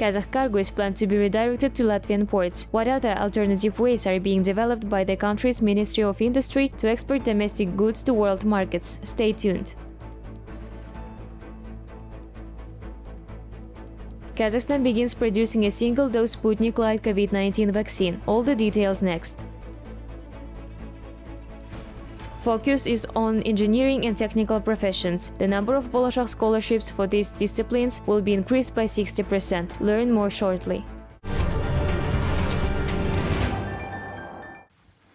Kazakh cargo is planned to be redirected to Latvian ports. What other alternative ways are being developed by the country's Ministry of Industry to export domestic goods to world markets? Stay tuned. Kazakhstan begins producing a single-dose Sputnik Light COVID-19 vaccine. All the details next. Focus is on engineering and technical professions. The number of Bolashak scholarships for these disciplines will be increased by 60%. Learn more shortly.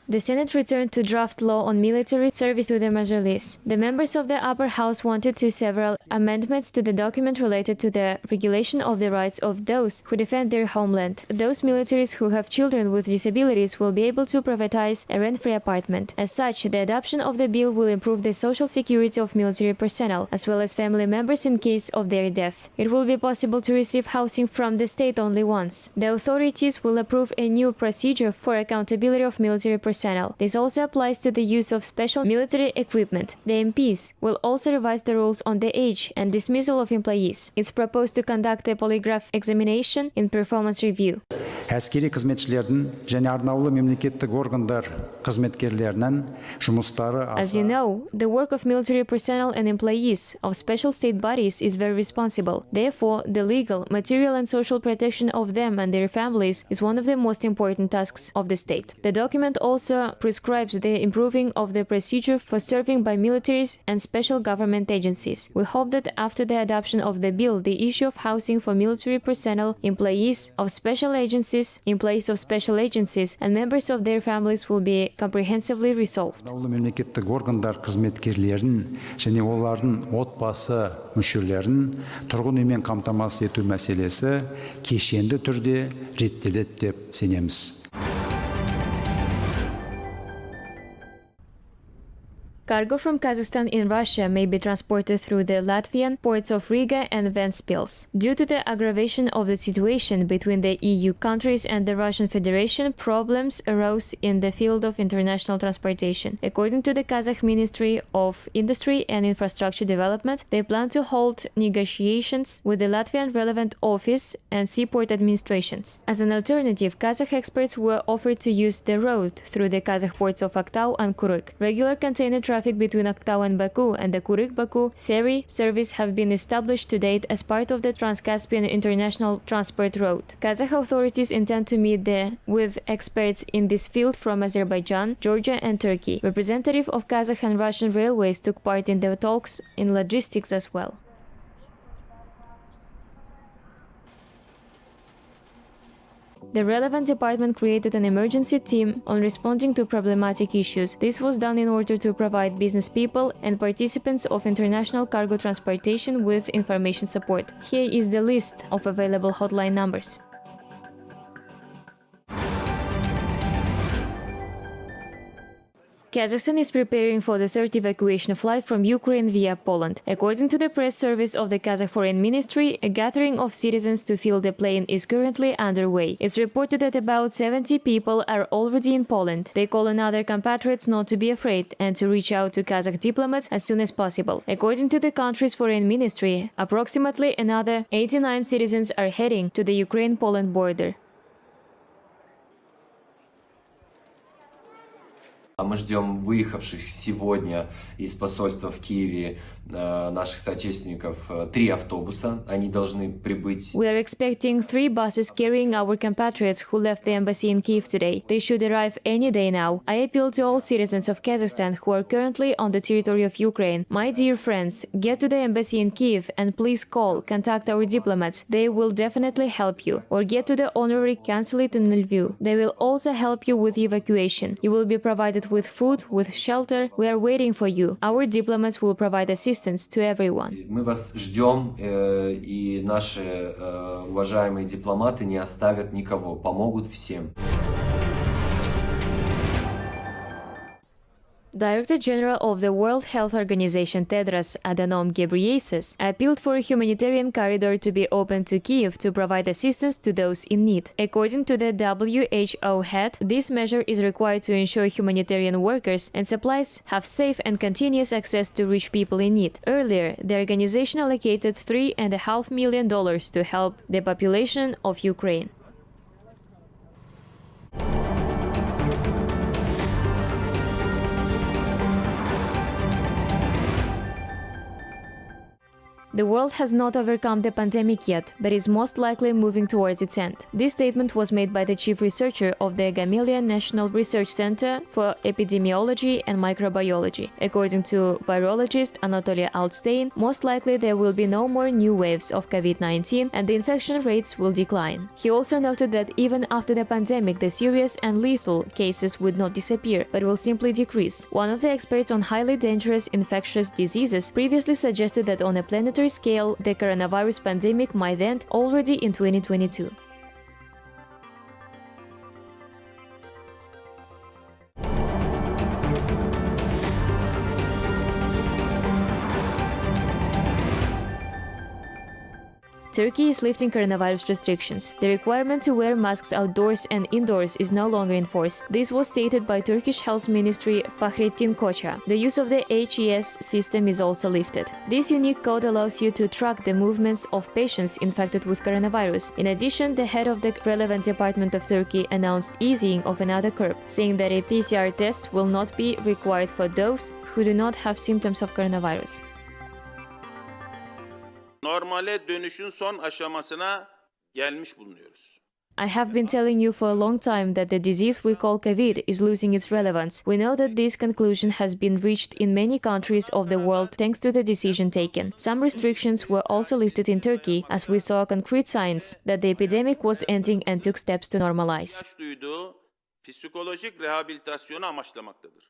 The Senate returned to draft law on military service to the Mazhilis. The members of the upper house wanted to several amendments to the document related to the regulation of the rights of those who defend their homeland. Those militaries who have children with disabilities will be able to privatize a rent-free apartment. As such, the adoption of the bill will improve the social security of military personnel, as well as family members in case of their death. It will be possible to receive housing from the state only once. The authorities will approve a new procedure for accountability of military personnel. This also applies to the use of special military equipment. The MPs will also revise the rules on the age and dismissal of employees. It's proposed to conduct a polygraph examination in performance review. Әскери қызметшілердің және арнаулы мемлекеттік органдар қызметкерлерінің жұмыстары As you know, the work of military personnel and employees of special state bodies is very responsible. Therefore, the legal, material and social protection of them and their families is one of the most important tasks of the state. The document also prescribes the improving of the procedure for serving by militaries and special government agencies. We hope that after the adoption of the bill, the issue of housing for military personnel, employees of special agencies, employees of special agencies and members of their families will be comprehensively resolved. Мемлекеттік органдар қызметкерлерін және олардың отбасы мүшелерін тұрғын үймен қамтамасыз ету мәселесі кешенді түрде реттеледі деп сенеміз. Cargo from Kazakhstan in Russia may be transported through the Latvian ports of Riga and Ventspils. Due to the aggravation of the situation between the EU countries and the Russian Federation, problems arose in the field of international transportation. According to the Kazakh Ministry of Industry and Infrastructure Development, they plan to hold negotiations with the Latvian relevant office and seaport administrations. As an alternative, Kazakh experts were offered to use the road through the Kazakh ports of Aktau and Kuryk. Regular container traffic between Aktau and Baku and the Kuryk-Baku ferry service have been established to date as part of the Trans-Caspian International Transport Route. Kazakh authorities intend to meet with experts in this field from Azerbaijan, Georgia and Turkey. Representatives of Kazakh and Russian railways took part in the talks in logistics as well. The relevant department created an emergency team on responding to problematic issues. This was done in order to provide business people and participants of international cargo transportation with information support. Here is the list of available hotline numbers. Kazakhstan is preparing for the third evacuation flight from Ukraine via Poland. According to the press service of the Kazakh Foreign Ministry, a gathering of citizens to fill the plane is currently underway. It's reported that about 70 people are already in Poland. They call on other compatriots not to be afraid and to reach out to Kazakh diplomats as soon as possible. According to the country's Foreign Ministry, approximately another 89 citizens are heading to the Ukraine-Poland border. Мы ждем выехавших сегодня из посольства в Киеве наших соотечественников 3 автобуса. Они должны прибыть. We are expecting 3 buses carrying our compatriots who left the embassy in Kiev today. They should arrive any day now. I appeal to all citizens of Kazakhstan who are currently on the territory of Ukraine. My dear friends, get to the embassy in Kiev and please contact our diplomats. They will definitely help you. Or get to the honorary consulate in Lviv. They will also help you with evacuation. You will be provided with food, with shelter. We are waiting for you. Our diplomats will provide assistance to everyone. Мы вас ждем, и наши уважаемые дипломаты не оставят никого, помогут всем. Director General of the World Health Organization Tedros Adhanom Ghebreyesus appealed for a humanitarian corridor to be opened to Kyiv to provide assistance to those in need. According to the WHO head, this measure is required to ensure humanitarian workers and supplies have safe and continuous access to reach people in need. Earlier, the organization allocated $3.5 million to help the population of Ukraine. The world has not overcome the pandemic yet, but is most likely moving towards its end. This statement was made by the chief researcher of the Gamaleya National Research Center for Epidemiology and Microbiology. According to virologist Anatoly Altstein, most likely there will be no more new waves of COVID-19 and the infection rates will decline. He also noted that even after the pandemic, the serious and lethal cases would not disappear, but will simply decrease. One of the experts on highly dangerous infectious diseases previously suggested that on a planetary scale, the coronavirus pandemic might end already in 2022. Turkey is lifting coronavirus restrictions. The requirement to wear masks outdoors and indoors is no longer in force. This was stated by Turkish Health Ministry Fahrettin Koca. The use of the HES system is also lifted. This unique code allows you to track the movements of patients infected with coronavirus. In addition, the head of the relevant department of Turkey announced easing of another curb, saying that a PCR test will not be required for those who do not have symptoms of coronavirus. Normale dönüşün son aşamasına gelmiş bulunuyoruz. I have been telling you for a long time that the disease we call COVID is losing its relevance. We know that this conclusion has been reached in many countries of the world thanks to the decision taken. Some restrictions were also lifted in Turkey as we saw concrete signs that the epidemic was ending and took steps to normalize. Duyduğu psikolojik rehabilitasyonu amaçlamaktadır.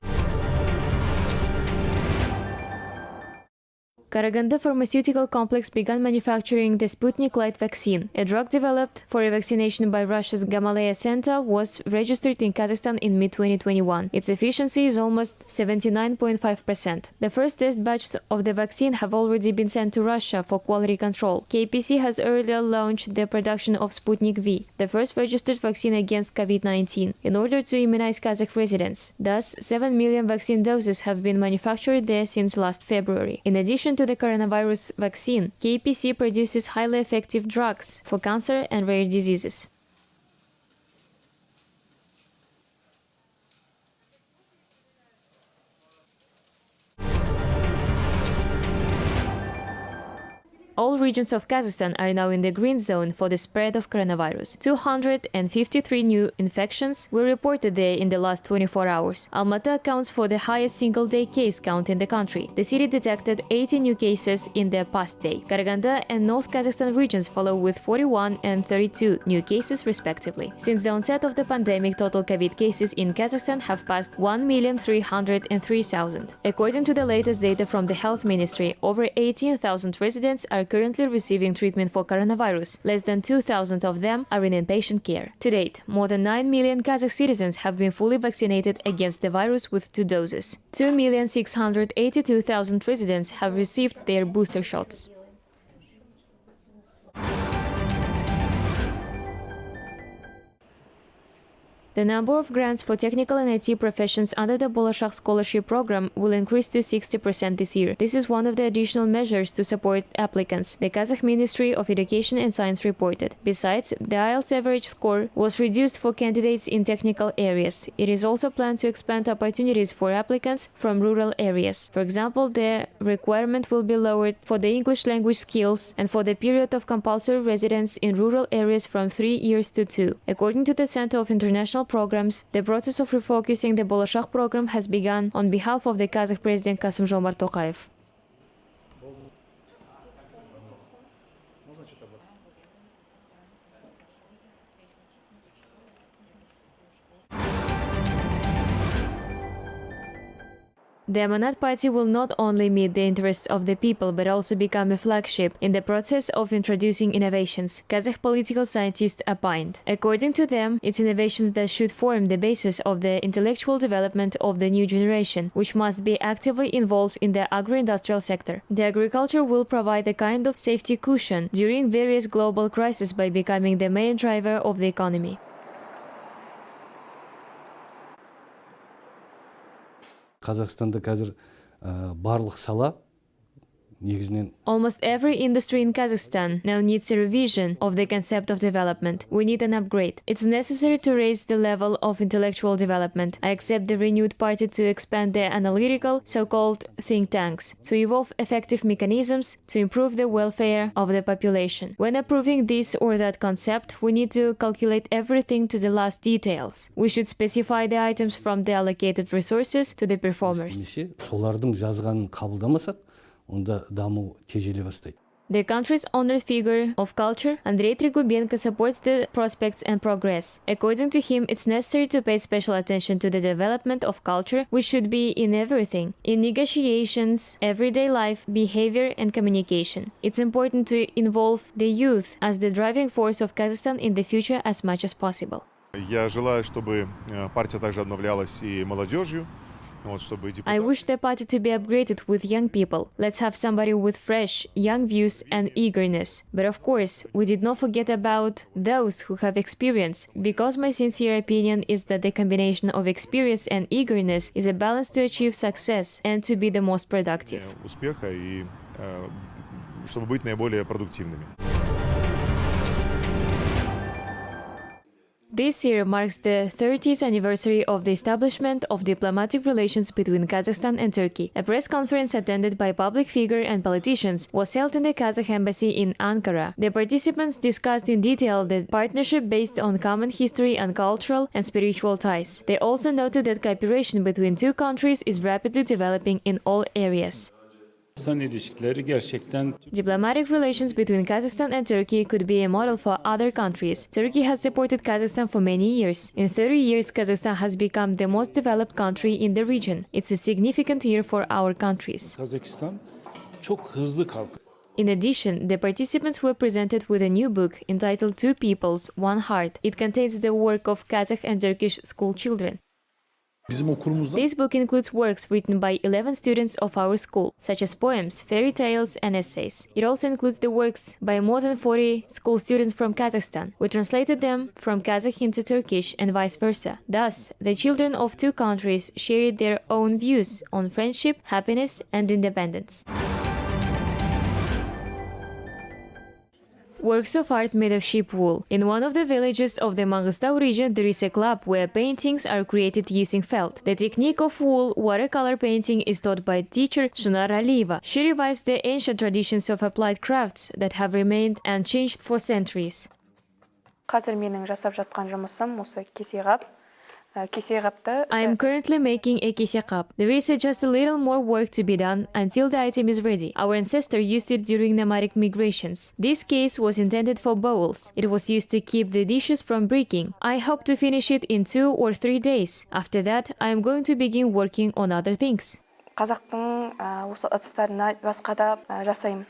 Karaganda Pharmaceutical Complex began manufacturing the Sputnik Light vaccine. A drug developed for a vaccination by Russia's Gamaleya Center was registered in Kazakhstan in mid-2021. Its efficiency is almost 79.5%. The first test batches of the vaccine have already been sent to Russia for quality control. KPC has earlier launched the production of Sputnik V, the first registered vaccine against COVID-19, in order to immunize Kazakh residents. Thus, 7 million vaccine doses have been manufactured there since last February. In addition to the coronavirus vaccine, KPC produces highly effective drugs for cancer and rare diseases. All regions of Kazakhstan are now in the green zone for the spread of coronavirus. 253 new infections were reported there in the last 24 hours. Almaty accounts for the highest single-day case count in the country. The city detected 80 new cases in the past day. Karaganda and North Kazakhstan regions follow with 41 and 32 new cases respectively. Since the onset of the pandemic, total COVID cases in Kazakhstan have passed 1,303,000. According to the latest data from the Health Ministry, over 18,000 residents are currently receiving treatment for coronavirus. Less than 2,000 of them are in inpatient care. To date, more than 9 million Kazakh citizens have been fully vaccinated against the virus with 2 doses. 2,682,000 residents have received their booster shots. The number of grants for technical and IT professions under the Bolashak Scholarship Programme will increase to 60% this year. This is one of the additional measures to support applicants, the Kazakh Ministry of Education and Science reported. Besides, the IELTS average score was reduced for candidates in technical areas. It is also planned to expand opportunities for applicants from rural areas. For example, the requirement will be lowered for the English language skills and for the period of compulsory residence in rural areas from 3 years to 2. According to the Center of International Programs, the process of refocusing the Bolashak program has begun on behalf of the Kazakh President Kasım-Jomart Tokayev. The Amanat Party will not only meet the interests of the people but also become a flagship in the process of introducing innovations, Kazakh political scientists opined. According to them, it's innovations that should form the basis of the intellectual development of the new generation, which must be actively involved in the agro-industrial sector. The agriculture will provide a kind of safety cushion during various global crises by becoming the main driver of the economy. Kazakhstanda қазір барлық сала негізінен Almost every industry in Kazakhstan now needs a revision of the concept of development. We need an upgrade. It's necessary to raise the level of intellectual development. I accept the renewed party to expand the analytical, so-called think tanks, to evolve effective mechanisms to improve the welfare of the population. When approving this or that concept, we need to calculate everything to the last details. We should specify the items from the allocated resources to the performers. солардың жазғанын қабылдамасақ, онда даму тежеле бастайды. The country's honored figure of culture, Andrei Trigubenko, supports the prospects and progress. According to him, it's necessary to pay special attention to the development of culture, which should be in everything, in negotiations, everyday life, behavior and communication. It's important to involve the youth as the driving force of Kazakhstan in the future as much as possible. Я желаю, чтобы партия также обновлялась и молодежью. I wish the party to be upgraded with young people. Let's have somebody with fresh, young views and eagerness. But of course, we did not forget about those who have experience, because my sincere opinion is that the combination of experience and eagerness is a balance to achieve success and to be the most productive. Успеха и чтобы быть наиболее продуктивными. This year marks the 30th anniversary of the establishment of diplomatic relations between Kazakhstan and Turkey. A press conference attended by public figures and politicians was held in the Kazakh embassy in Ankara. The participants discussed in detail the partnership based on common history and cultural and spiritual ties. They also noted that cooperation between two countries is rapidly developing in all areas. Diplomatic relations between Kazakhstan and Turkey could be a model for other countries. Turkey has supported Kazakhstan for many years. In 30 years, Kazakhstan has become the most developed country in the region. It's a significant year for our countries. In addition, the participants were presented with a new book entitled Two Peoples, One Heart. It contains the work of Kazakh and Turkish school children. This book includes works written by 11 students of our school, such as poems, fairy tales, and essays. It also includes the works by more than 40 school students from Kazakhstan. We translated them from Kazakh into Turkish and vice versa. Thus, the children of two countries shared their own views on friendship, happiness, and independence. Works of art made of sheep wool. In one of the villages of the Mangystau region, there is a club where paintings are created using felt. The technique of wool watercolor painting is taught by teacher Shunar Aliyeva. She revives the ancient traditions of applied crafts that have remained unchanged for centuries. Қазір менің жасап жатқан жұмысым осы кесеғап. I am currently making a kisegab. There is just a little more work to be done until the item is ready. Our ancestor used it during nomadic migrations. This case was intended for bowls. It was used to keep the dishes from breaking. I hope to finish it in 2 or 3 days. After that, I am going to begin working on other things. Қазақтың осы ыдыстарына басқа да жасаймын.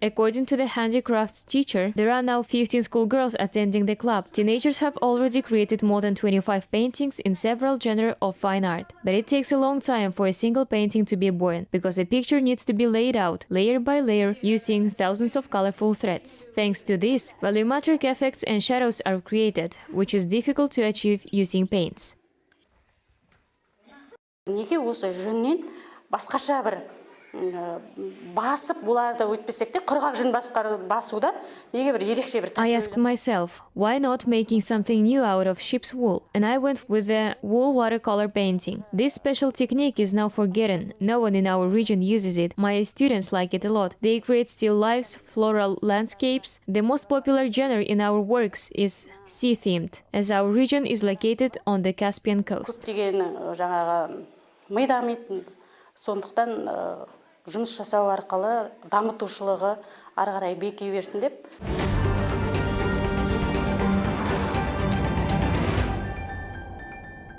According to the handicrafts teacher, there are now 15 schoolgirls attending the club. Teenagers have already created more than 25 paintings in several genres of fine art. But it takes a long time for a single painting to be born, because a picture needs to be laid out, layer by layer, using thousands of colorful threads. Thanks to this, volumetric effects and shadows are created, which is difficult to achieve using paints. Неге осы жүннен басқаша бір басып бұларды өтпесек те құрғақ жүн басуда неге бір ерекше бір I asked myself, why not making something new out of sheep's wool? And I went with the wool watercolor painting. This special technique is now forgotten. No one in our region uses it. My students like it a lot. They create still lifes, floral landscapes. The most popular genre in our works is sea-themed, as our region is located on the Caspian coast. көптеген жаңағы ми дамитын, сондықтан жұмыс жасау арқылы дамытушылығы ары қарай беки берсін деп